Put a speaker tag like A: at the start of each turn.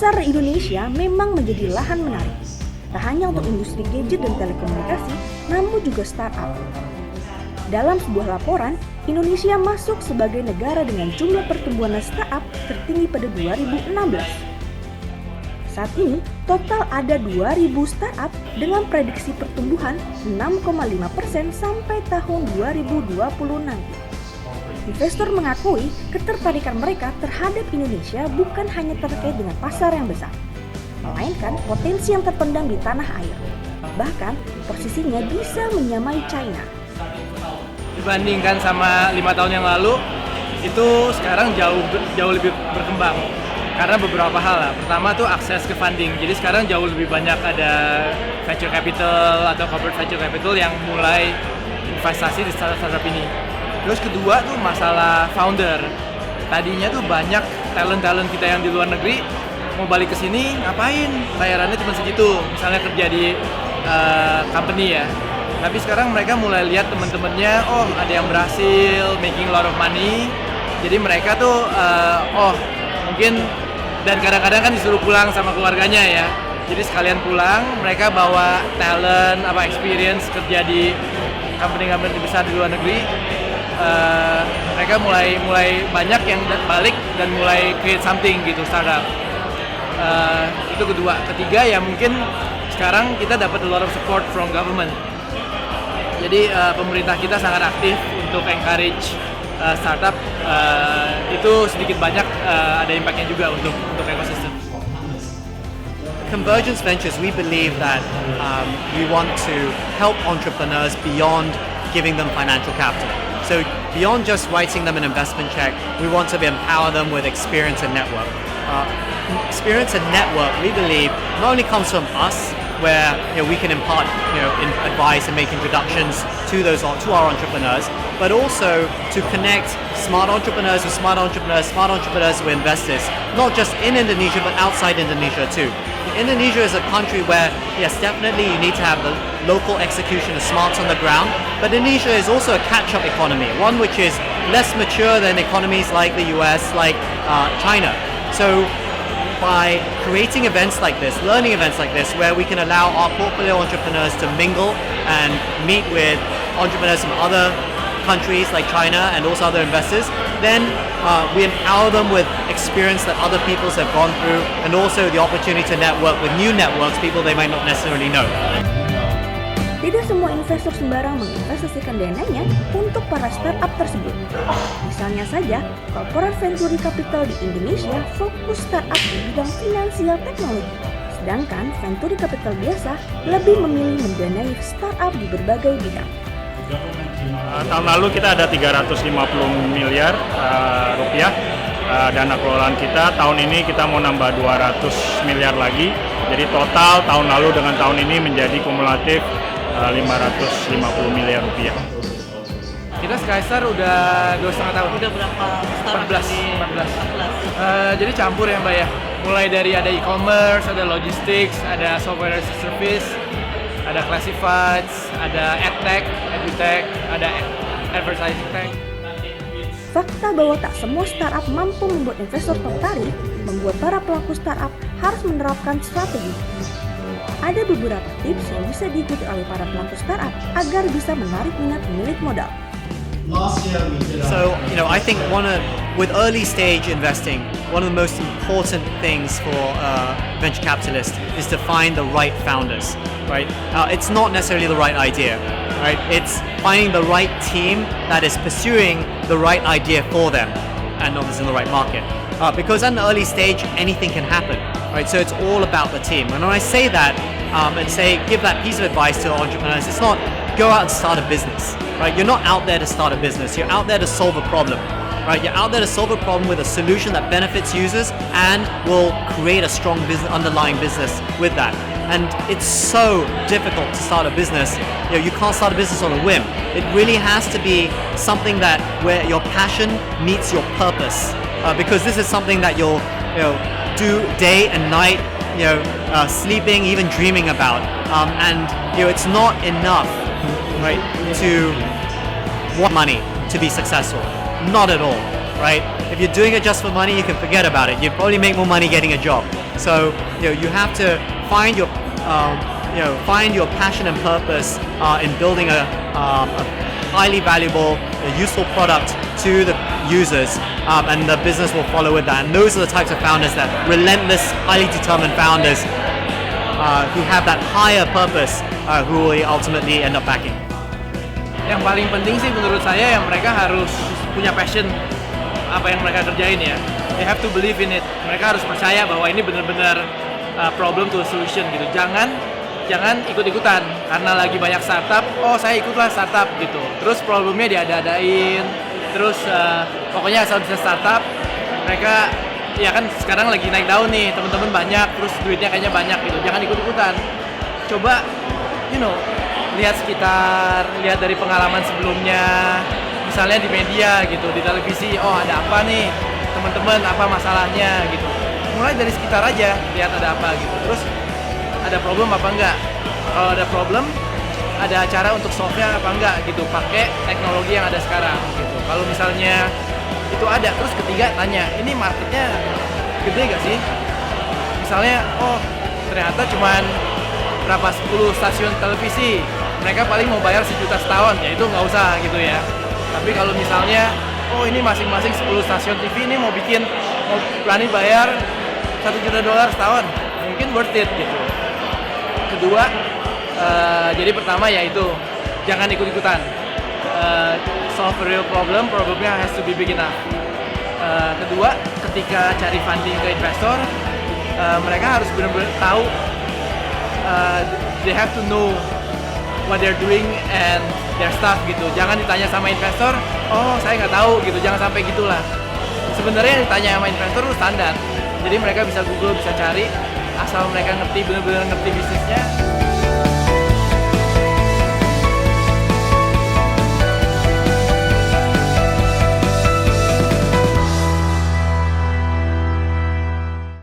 A: Pasar Indonesia memang menjadi lahan menarik, tak hanya untuk industri gadget dan telekomunikasi, namun juga startup. Dalam sebuah laporan, Indonesia masuk sebagai negara dengan jumlah pertumbuhan startup tertinggi pada 2016. Saat ini, total ada 2.000 startup dengan prediksi pertumbuhan 6,5% sampai tahun 2020 nanti. Investor mengakui ketertarikan mereka terhadap Indonesia bukan hanya terkait dengan pasar yang besar, melainkan potensi yang terpendam di tanah air. Bahkan, posisinya bisa menyamai China.
B: Dibandingkan sama 5 tahun yang lalu, itu sekarang jauh lebih berkembang. Karena beberapa hal lah. Pertama tuh akses ke funding. Jadi sekarang jauh lebih banyak ada venture capital atau corporate venture capital yang mulai investasi di startup ini. Terus kedua tuh masalah founder. Tadinya tuh banyak talent kita yang di luar negeri mau balik ke sini ngapain? Bayarannya cuma segitu. Misalnya kerja di company ya. Tapi sekarang mereka mulai lihat teman-temannya, oh ada yang berhasil making a lot of money. Jadi mereka tuh mungkin, dan kadang-kadang kan disuruh pulang sama keluarganya ya. Jadi sekalian pulang, mereka bawa talent, experience kerja di company-company besar di luar negeri. Mereka mulai banyak yang balik dan mulai create something gitu, startup. Itu kedua. Ketiga ya mungkin sekarang kita dapat a lot of support from government. Jadi pemerintah kita sangat aktif untuk encourage startup, itu sedikit banyak ada impactnya juga untuk ekosistem.
C: Convergence Ventures, we believe that we want to help entrepreneurs beyond giving them financial capital. So beyond just writing them an investment check, we want to empower them with experience and network. Experience and network, we believe, not only comes from us, where we can impart advice and make introductions to our entrepreneurs, but also to connect smart entrepreneurs with smart entrepreneurs with investors, not just in Indonesia but outside Indonesia too. Indonesia is a country where, yes, definitely you need to have the local execution of smarts on the ground, but Indonesia is also a catch-up economy, one which is less mature than economies like the US, like China. So by creating events like this, learning events like this, where we can allow our portfolio entrepreneurs to mingle and meet with entrepreneurs from other countries like China and also other investors, then we empower them with experience that other peoples have gone through, and also the opportunity to network with new networks, people they might not necessarily know.
A: Tidak semua investor sembarang menginvestasikan dananya untuk para startup tersebut. Misalnya saja, Corporate Venturi Capital di Indonesia fokus startup di bidang finansial teknologi, sedangkan Venturi Capital biasa lebih memilih mendanai startup di berbagai bidang.
D: Tahun lalu kita ada 350 miliar rupiah dana kelolaan kita. Tahun ini kita mau nambah 200 miliar lagi. Jadi total tahun lalu dengan tahun ini menjadi kumulatif 550 miliar rupiah.
B: Kita Skystar udah 2,5 tahun.
E: Udah berapa startup
B: 14. Jadi campur ya Mbak ya. Mulai dari ada e-commerce, ada logistics, ada software as a service, ada classifieds, ada edtech, edutech, ada advertising tech.
A: Fakta bahwa tak semua startup mampu membuat investor tertarik membuat para pelaku startup harus menerapkan strategi. Ada beberapa tips yang bisa diikuti oleh para pelaku startup agar bisa menarik minat pemilik modal.
C: So, I think with early stage investing, one of the most important things for venture capitalists is to find the right founders, right? It's not necessarily the right idea, right? It's finding the right team that is pursuing the right idea for them, and obviously in the right market. Because at an early stage, anything can happen, right? So it's all about the team. And when I say that, give that piece of advice to entrepreneurs, it's not go out and start a business, right? You're not out there to start a business. You're out there to solve a problem, right? You're out there to solve a problem with a solution that benefits users and will create a strong underlying business with that. And it's so difficult to start a business. You can't start a business on a whim. It really has to be something where your passion meets your purpose. Because this is something that you'll do day and night, sleeping, even dreaming about. And it's not enough, right, to want money to be successful. Not at all, right? If you're doing it just for money, you can forget about it. You probably make more money getting a job. So you have to find your find your passion and purpose in building a highly valuable, useful product to the users, and the business will follow with that. And those are the types of founders, that relentless, highly determined founders who have that higher purpose, who will ultimately end up backing.
B: Yang paling penting sih menurut saya yang mereka harus punya passion apa yang mereka kerjain ya. They have to believe in it. Mereka harus percaya bahwa ini benar-benar problem to a solution gitu. Jangan ikut-ikutan karena lagi banyak startup. Oh saya ikutlah startup gitu. Terus problemnya diada-adain. Terus pokoknya asal bisa startup. Mereka ya kan sekarang lagi naik daun nih, teman-teman banyak. Terus duitnya kayaknya banyak gitu. Jangan ikut-ikutan. Coba lihat sekitar, lihat dari pengalaman sebelumnya, misalnya di media gitu, di televisi, oh ada apa nih teman-teman, apa masalahnya gitu. Mulai dari sekitar aja, lihat ada apa gitu. Terus ada problem apa enggak? Kalau ada problem, ada cara untuk solve-nya apa enggak gitu. Pakai teknologi yang ada sekarang gitu. Kalau misalnya itu ada, terus ketiga tanya, ini marketnya gede gak sih? Misalnya, oh ternyata cuman berapa 10 stasiun televisi, mereka paling mau bayar 1 juta setahun, ya itu nggak usah gitu ya. Tapi kalau misalnya, oh ini masing-masing 10 stasiun TV ini mau berani bayar $1 juta setahun, mungkin worth it gitu. Kedua, jadi pertama yaitu jangan ikut-ikutan. Solve a real problem, problemnya has to be big enough. Kedua, ketika cari funding ke investor, mereka harus benar-benar tahu. They have to know what they're doing and their stuff gitu. Jangan ditanya sama investor, oh saya nggak tahu gitu. Jangan sampai gitulah. Sebenarnya yang ditanya sama investor itu standar. Jadi mereka bisa Google, bisa cari, asal mereka ngerti, benar-benar ngerti bisnisnya.